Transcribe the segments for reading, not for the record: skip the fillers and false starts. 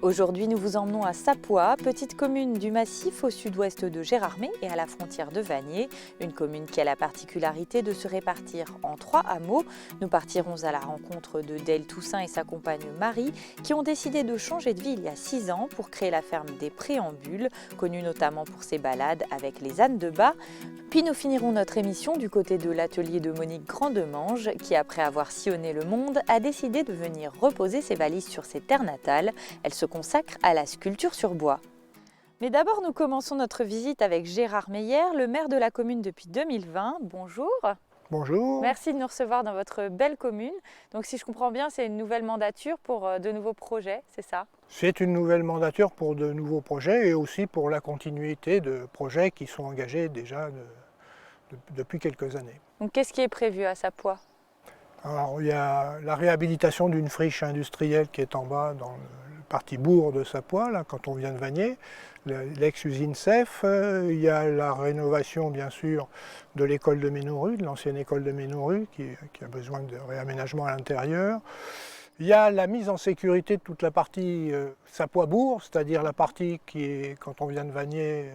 Aujourd'hui, nous vous emmenons à Sapois, petite commune du Massif au sud-ouest de Gérardmer et à la frontière de Vanier. Une commune qui a la particularité de se répartir en 3 hameaux. Nous partirons à la rencontre de Delle Toussaint et sa compagne Marie qui ont décidé de changer de vie il y a 6 ans pour créer la ferme des Préambules, connue notamment pour ses balades avec les ânes de bas. Puis nous finirons notre émission du côté de l'atelier de Monique Grandemange qui, après avoir sillonné le monde, a décidé de venir reposer ses valises sur ses terres natales. Elle se consacre à la sculpture sur bois. Mais d'abord, nous commençons notre visite avec Gérard Meyer, le maire de la commune depuis 2020. Bonjour. Bonjour. Merci de nous recevoir dans votre belle commune. Donc si je comprends bien, c'est une nouvelle mandature pour de nouveaux projets, c'est ça? C'est une nouvelle mandature pour de nouveaux projets et aussi pour la continuité de projets qui sont engagés déjà depuis quelques années. Donc qu'est-ce qui est prévu à Sapois? Alors il y a la réhabilitation d'une friche industrielle qui est en bas dans le parti bourg de Sapois, là, quand on vient de Vanier, l'ex-usine CEF. Il y a la rénovation bien sûr de l'école de Ménorue, de l'ancienne école de Ménorue qui a besoin de réaménagement à l'intérieur. Il y a la mise en sécurité de toute la partie Sapois-Bourg, c'est-à-dire la partie qui est, quand on vient de Vanier,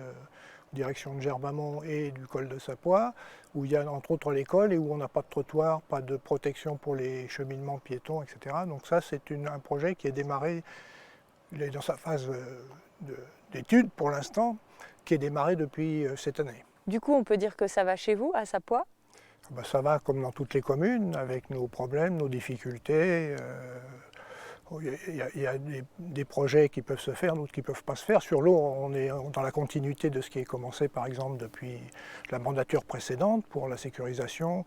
direction de Gerbamont et du col de Sapois, où il y a entre autres l'école et où on n'a pas de trottoir, pas de protection pour les cheminements piétons, etc. Donc ça, c'est un projet qui est démarré, il est dans sa phase d'étude pour l'instant, qui est démarré depuis cette année. Du coup, on peut dire que ça va chez vous, à Sapois? Ben, ça va comme dans toutes les communes, avec nos problèmes, nos difficultés. Il y a des projets qui peuvent se faire, d'autres qui ne peuvent pas se faire. Sur l'eau, on est dans la continuité de ce qui est commencé, par exemple, depuis la mandature précédente pour la sécurisation.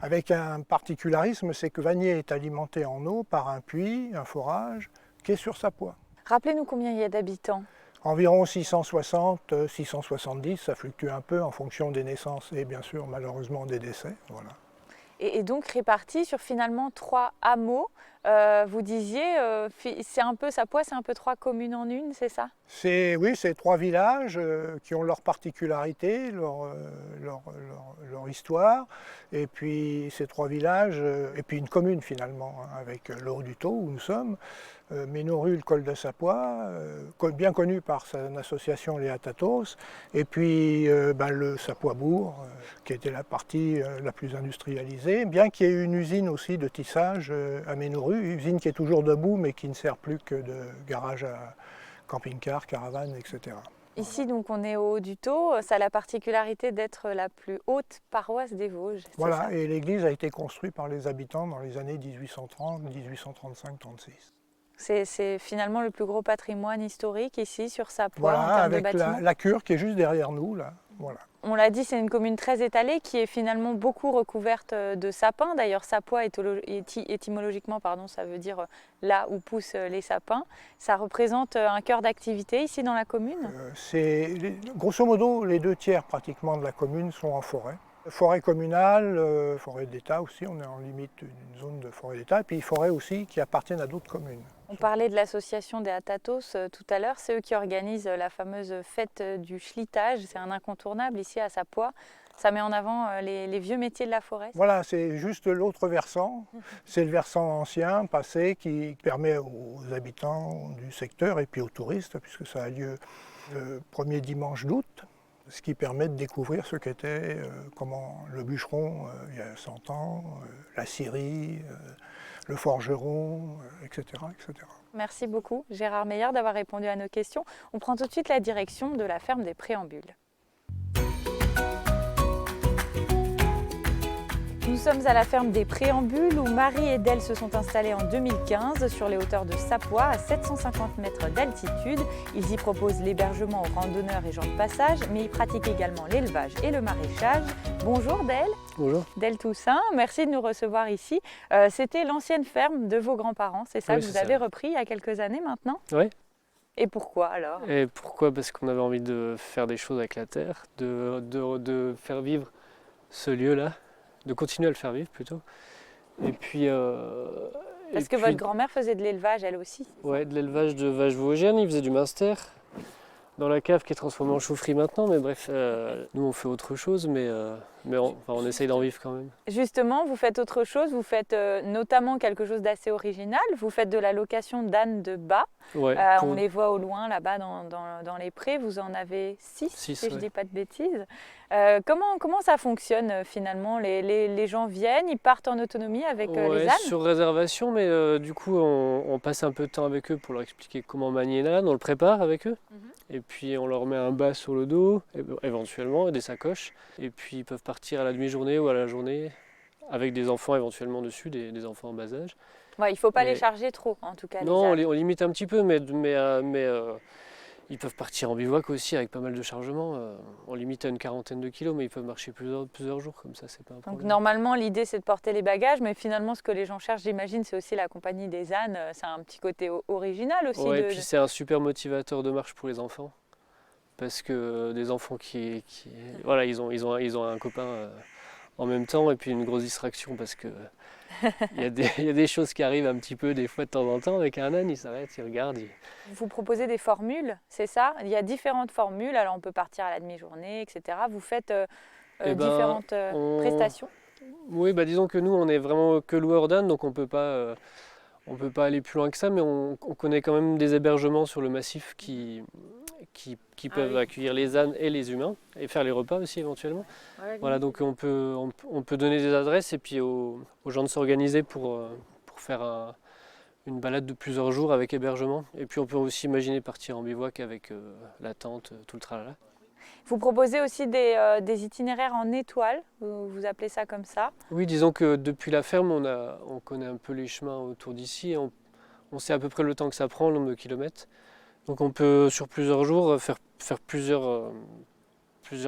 Avec un particularisme, c'est que Vanier est alimenté en eau par un puits, un forage, qui est sur Sapois. Rappelez-nous combien il y a d'habitants. Environ 660, 670, ça fluctue un peu en fonction des naissances et bien sûr, malheureusement, des décès. Voilà. Et donc répartis sur finalement 3 hameaux. Vous disiez, c'est un peu Sapois, c'est un peu 3 communes en une, c'est ça? Oui, c'est 3 villages qui ont leur particularité, leur histoire, et puis ces 3 villages, et puis une commune finalement, hein, avec le Haut-du-Taux où nous sommes, Ménorue, le col de Sapois, bien connu par son association Les Atatos, et puis le Sapois-Bourg, qui était la partie la plus industrialisée, bien qu'il y ait une usine aussi de tissage à Ménorue, une usine qui est toujours debout mais qui ne sert plus que de garage à camping-car, caravane, etc. Ici, donc, on est au Haut-du-Taux. Ça a la particularité d'être la plus haute paroisse des Vosges. Voilà, et l'église a été construite par les habitants dans les années 1830, 1835, 36. C'est finalement le plus gros patrimoine historique ici sur Sapois Voilà, en termes avec de bâtiments. la cure qui est juste derrière nous, là. Voilà. On l'a dit, c'est une commune très étalée qui est finalement beaucoup recouverte de sapins. D'ailleurs, Sapois, étymologiquement, ça veut dire là où poussent les sapins. Ça représente un cœur d'activité ici dans la commune. Grosso modo, les 2 tiers pratiquement de la commune sont en forêt. Forêt communale, forêt d'État aussi, on est en limite d'une zone de forêt d'État, et puis forêt aussi qui appartiennent à d'autres communes. On parlait de l'association des Atatos tout à l'heure, c'est eux qui organisent la fameuse fête du schlitage, c'est un incontournable ici à Sapois. Ça met en avant les vieux métiers de la forêt. Voilà, c'est juste l'autre versant, c'est le versant ancien, passé, qui permet aux habitants du secteur et puis aux touristes, puisque ça a lieu le premier dimanche d'août, ce qui permet de découvrir ce qu'était comment le bûcheron il y a 100 ans, la scierie, le forgeron, etc., etc. Merci beaucoup Gérard Meyer d'avoir répondu à nos questions. On prend tout de suite la direction de la ferme des Préambules. Nous sommes à la ferme des Préambules où Marie et Delle se sont installés en 2015 sur les hauteurs de Sapois à 750 mètres d'altitude. Ils y proposent l'hébergement aux randonneurs et gens de passage, mais ils pratiquent également l'élevage et le maraîchage. Bonjour Delle. Bonjour. Delle Toussaint, merci de nous recevoir ici. C'était l'ancienne ferme de vos grands-parents, c'est ça, Oui, que vous c'est avez ça. repris il y a quelques années maintenant? Oui. Et pourquoi alors? Et pourquoi? Parce qu'on avait envie de faire des choses avec la terre, de faire vivre ce lieu-là, de continuer à le faire vivre plutôt. Et puis... Parce que votre grand-mère faisait de l'élevage elle aussi? Ouais, de l'élevage de vaches vosgiennes, il faisait du Munster, dans la cave qui est transformée en chaufferie maintenant, mais bref, nous on fait autre chose, mais Mais on essaye d'en vivre quand même. Justement, vous faites autre chose, vous faites notamment quelque chose d'assez original, vous faites de la location d'ânes de bât. Ouais, On les voit au loin là-bas dans les prés, vous en avez 6 si je ne dis pas de bêtises. Comment ça fonctionne finalement? Les gens viennent, ils partent en autonomie avec les ânes? Sur réservation, mais du coup on passe un peu de temps avec eux pour leur expliquer comment manier l'âne, on le prépare avec eux. Et puis on leur met un bât sur le dos, éventuellement, et des sacoches. Et puis ils peuvent partir à la demi-journée ou à la journée avec des enfants éventuellement dessus, des enfants en bas âge. Ouais, il ne faut pas les charger trop, en tout cas. Non, on limite un petit peu, mais ils peuvent partir en bivouac aussi avec pas mal de chargements. On limite à une quarantaine de kilos, mais ils peuvent marcher plusieurs jours comme ça, c'est pas un problème. Donc normalement, l'idée c'est de porter les bagages, mais finalement ce que les gens cherchent, j'imagine, c'est aussi la compagnie des ânes. C'est un petit côté original aussi. Ouais, et puis c'est un super motivateur de marche pour les enfants. Parce que des enfants voilà, ils ont un copain en même temps, et puis une grosse distraction parce que il y a des choses qui arrivent un petit peu des fois de temps en temps avec un âne, il s'arrête, il regarde. Vous proposez des formules, c'est ça? Il y a différentes formules, alors on peut partir à la demi-journée, etc. Vous faites différentes prestations? Oui, disons que nous on est vraiment que loueur d'ânes, donc on peut pas aller plus loin que ça, mais on connaît quand même des hébergements sur le massif qui peuvent accueillir les ânes et les humains et faire les repas aussi éventuellement. Ouais, voilà, donc on peut donner des adresses et puis aux gens de s'organiser pour faire une balade de plusieurs jours avec hébergement. Et puis on peut aussi imaginer partir en bivouac avec la tente, tout le tralala. Vous proposez aussi des itinéraires en étoile, vous appelez ça comme ça? Oui, disons que depuis la ferme, on connaît un peu les chemins autour d'ici et on sait à peu près le temps que ça prend, le nombre de kilomètres. Donc on peut sur plusieurs jours faire plusieurs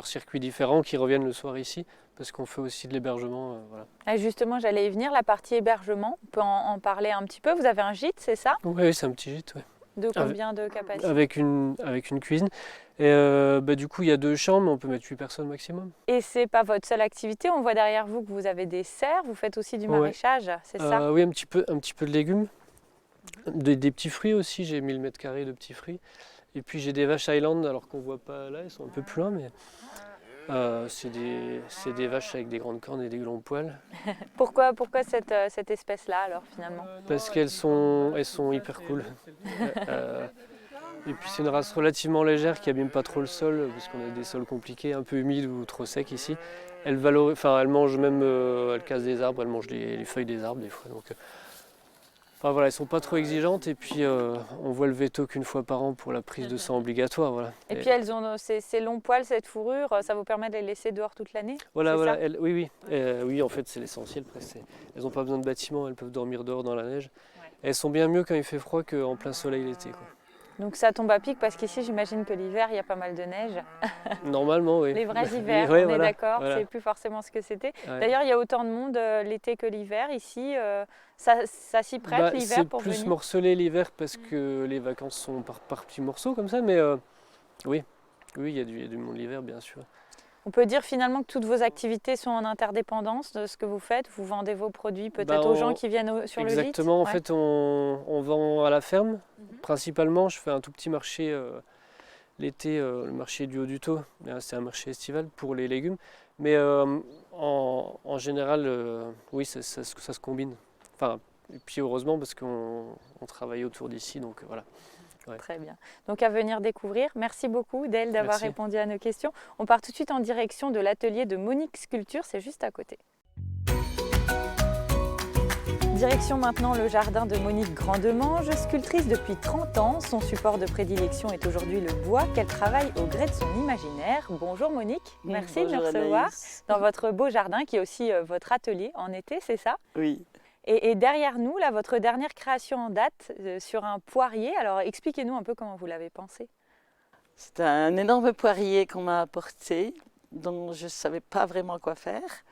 circuits différents qui reviennent le soir ici, parce qu'on fait aussi de l'hébergement. Voilà. Et justement, j'allais y venir, la partie hébergement, on peut en parler un petit peu. Vous avez un gîte, c'est ça? Oui, c'est un petit gîte. Ouais. De combien de capacité? Avec une cuisine. Et du coup, il y a 2 chambres, on peut mettre 8 personnes maximum. Et c'est pas votre seule activité, on voit derrière vous que vous avez des serres, vous faites aussi du maraîchage, c'est ça? Oui, un petit peu de légumes. Des petits fruits aussi, j'ai 1000 m² de petits fruits. Et puis j'ai des vaches Highland, alors qu'on ne voit pas là, elles sont un peu plus loin, mais c'est des vaches avec des grandes cornes et des longs poils. Pourquoi cette espèce-là alors finalement? Parce qu'elles sont hyper cool. Et puis c'est une race relativement légère qui n'abîme pas trop le sol, parce qu'on a des sols compliqués, un peu humides ou trop secs ici. Elles mangent même, elles cassent des arbres, elles mangent les feuilles des arbres des fois. Donc, elles sont pas trop exigeantes et puis on voit le veto qu'une fois par an pour la prise de sang obligatoire. Voilà. Et puis elles ont ces longs poils, cette fourrure, ça vous permet de les laisser dehors toute l'année? Voilà. Oui, en fait c'est l'essentiel. Elles n'ont pas besoin de bâtiment, elles peuvent dormir dehors dans la neige. Ouais. Elles sont bien mieux quand il fait froid qu'en plein soleil l'été. Donc ça tombe à pic parce qu'ici j'imagine que l'hiver il y a pas mal de neige. Normalement oui. Les vrais hivers, on est d'accord, c'est plus forcément ce que c'était. Ouais. D'ailleurs il y a autant de monde l'été que l'hiver ici, ça s'y prête l'hiver pour venir? C'est plus morcelé l'hiver parce que les vacances sont par petits morceaux comme ça, mais oui il y a du monde l'hiver bien sûr. On peut dire finalement que toutes vos activités sont en interdépendance de ce que vous faites. Vous vendez vos produits peut-être aux gens qui viennent sur le gîte? Exactement, en fait on vend à la ferme. Principalement, je fais un tout petit marché l'été, le marché du Haut-du-Taux. C'est un marché estival pour les légumes. Mais en général, oui, ça se combine. Et puis heureusement parce qu'on travaille autour d'ici, donc voilà. Ouais. Très bien. Donc à venir découvrir. Merci beaucoup Dale d'avoir répondu à nos questions. On part tout de suite en direction de l'atelier de Monique Sculpture, c'est juste à côté. Direction maintenant le jardin de Monique Grandemange, sculptrice depuis 30 ans. Son support de prédilection est aujourd'hui le bois qu'elle travaille au gré de son imaginaire. Bonjour Monique, merci de nous recevoir dans votre beau jardin qui est aussi votre atelier en été, c'est ça? Oui. Et derrière nous, là, votre dernière création en date sur un poirier. Alors expliquez-nous un peu comment vous l'avez pensé. C'est un énorme poirier qu'on m'a apporté, dont je ne savais pas vraiment quoi faire.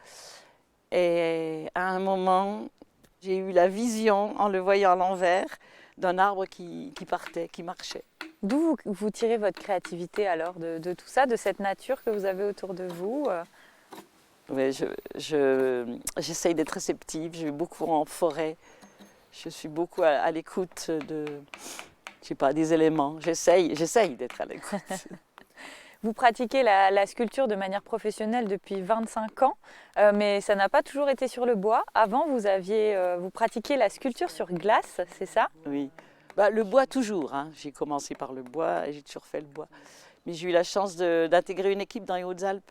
Et à un moment, j'ai eu la vision, en le voyant à l'envers, d'un arbre qui partait, qui marchait. D'où vous tirez votre créativité alors de tout ça, de cette nature que vous avez autour de vous? Oui, j'essaye d'être réceptive, je vais beaucoup en forêt, je suis beaucoup à l'écoute des éléments, j'essaye d'être à l'écoute. Vous pratiquez la sculpture de manière professionnelle depuis 25 ans, mais ça n'a pas toujours été sur le bois. Avant, vous pratiquiez la sculpture sur glace, c'est ça? Oui. Le bois toujours, hein. J'ai commencé par le bois et j'ai toujours fait le bois. Mais j'ai eu la chance d'intégrer une équipe dans les Hautes-Alpes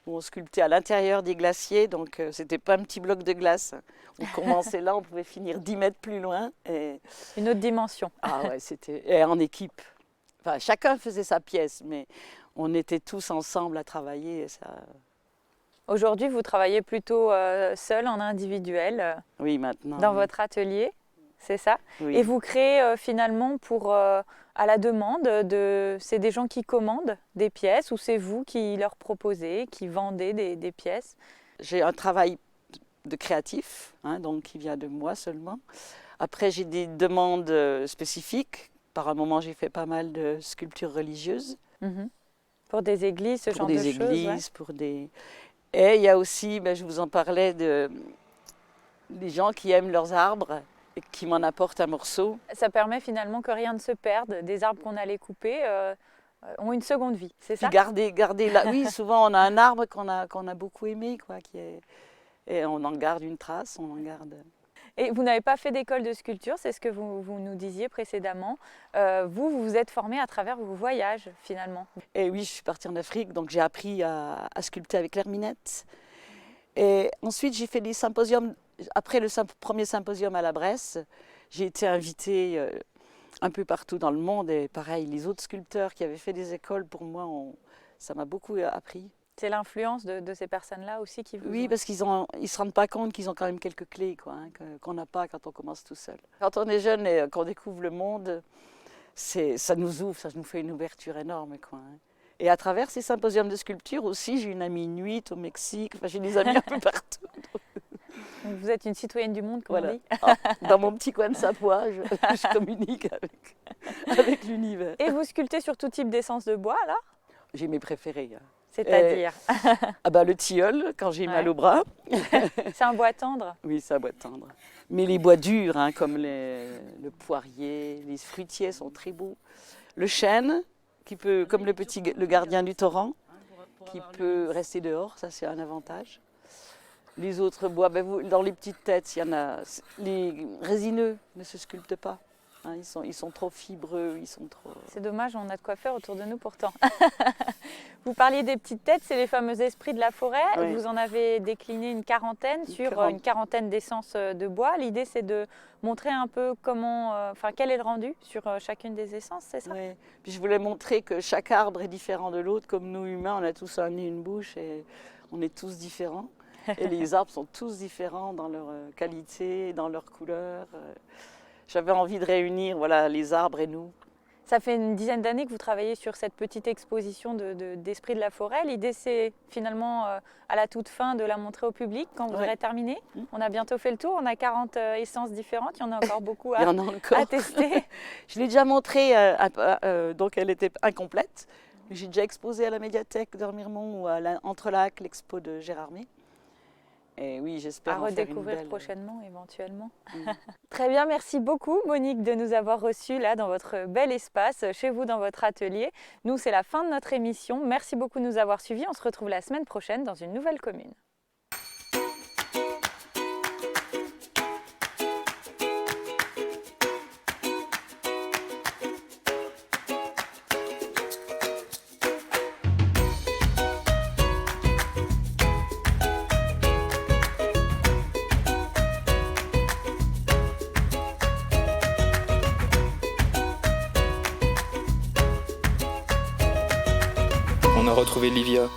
où on sculptait à l'intérieur des glaciers, donc c'était pas un petit bloc de glace. On commençait là, on pouvait finir 10 mètres plus loin. Une autre dimension. Ah ouais, c'était en équipe. Enfin, chacun faisait sa pièce, mais on était tous ensemble à travailler. Aujourd'hui, vous travaillez plutôt seul, en individuel, oui, maintenant. dans votre atelier, c'est ça? Oui. Et vous créez finalement à la demande, c'est des gens qui commandent des pièces ou c'est vous qui leur proposez, qui vendez des pièces? J'ai un travail de créatif, hein, donc qui vient de moi seulement. Après, j'ai des demandes spécifiques. Par un moment, j'ai fait pas mal de sculptures religieuses. Mhm. Pour des églises, ce genre de choses? Pour des églises, pour des... Et il y a aussi, je vous en parlais, des gens qui aiment leurs arbres et qui m'en apportent un morceau. Ça permet finalement que rien ne se perde. Des arbres qu'on allait couper ont une seconde vie, c'est ça? Puis garder là. Oui, souvent on a un arbre qu'on a beaucoup aimé, quoi, et on en garde une trace, on en garde... Et vous n'avez pas fait d'école de sculpture, c'est ce que vous nous disiez précédemment. Vous vous êtes formé à travers vos voyages, finalement. Et oui, je suis partie en Afrique, donc j'ai appris à sculpter avec l'herminette. Et ensuite, j'ai fait des symposiums. Après le premier symposium à la Bresse, j'ai été invitée un peu partout dans le monde. Et pareil, les autres sculpteurs qui avaient fait des écoles, pour moi, ça m'a beaucoup appris. C'est l'influence de ces personnes-là aussi qui vous... Oui, parce qu'ils ne se rendent pas compte qu'ils ont quand même quelques clés, quoi, hein, qu'on n'a pas quand on commence tout seul. Quand on est jeune et qu'on découvre le monde, ça nous ouvre, ça nous fait une ouverture énorme, quoi, hein. Et à travers ces symposiums de sculpture aussi, j'ai une amie inuite au Mexique, j'ai des amis un peu partout. Donc vous êtes une citoyenne du monde, comme on dit. Dans mon petit coin de Savoie, je communique avec l'univers. Et vous sculptez sur tout type d'essence de bois, là? J'ai mes préférés. C'est-à-dire le tilleul, quand j'ai mal au bras. C'est un bois tendre? Oui, c'est un bois tendre. Mais les bois durs, hein, comme le poirier, les fruitiers sont très beaux. Le chêne, comme le gardien du torrent, qui peut rester dehors, ça c'est un avantage. Les autres bois, dans les petites têtes, il y en a. Les résineux ne se sculptent pas. Hein, ils sont trop fibreux, ils sont trop... C'est dommage, on a de quoi faire autour de nous pourtant. Vous parliez des petites têtes, c'est les fameux esprits de la forêt. Oui. Vous en avez décliné une quarantaine sur une quarantaine d'essences de bois. L'idée, c'est de montrer un peu quel est le rendu sur chacune des essences, c'est ça? Oui. Puis je voulais montrer que chaque arbre est différent de l'autre. Comme nous humains, on a tous un nez, une bouche et on est tous différents. Et les arbres sont tous différents dans leur qualité, dans leur couleur. J'avais envie de réunir les arbres et nous. Ça fait une dizaine d'années que vous travaillez sur cette petite exposition d'Esprit de la forêt. L'idée, c'est finalement à la toute fin de la montrer au public quand vous aurez terminé. On a bientôt fait le tour, on a 40 essences différentes, il y en a encore beaucoup à tester. Je l'ai déjà montrée, donc elle était incomplète. J'ai déjà exposé à la médiathèque de Remiremont ou à Entrelacs, l'expo de Gérardmer. Et oui, j'espère en faire une belle. À redécouvrir prochainement, éventuellement. Très bien, merci beaucoup Monique de nous avoir reçus là dans votre bel espace, chez vous dans votre atelier. Nous, c'est la fin de notre émission. Merci beaucoup de nous avoir suivis. On se retrouve la semaine prochaine dans une nouvelle commune. On a retrouvé Livia,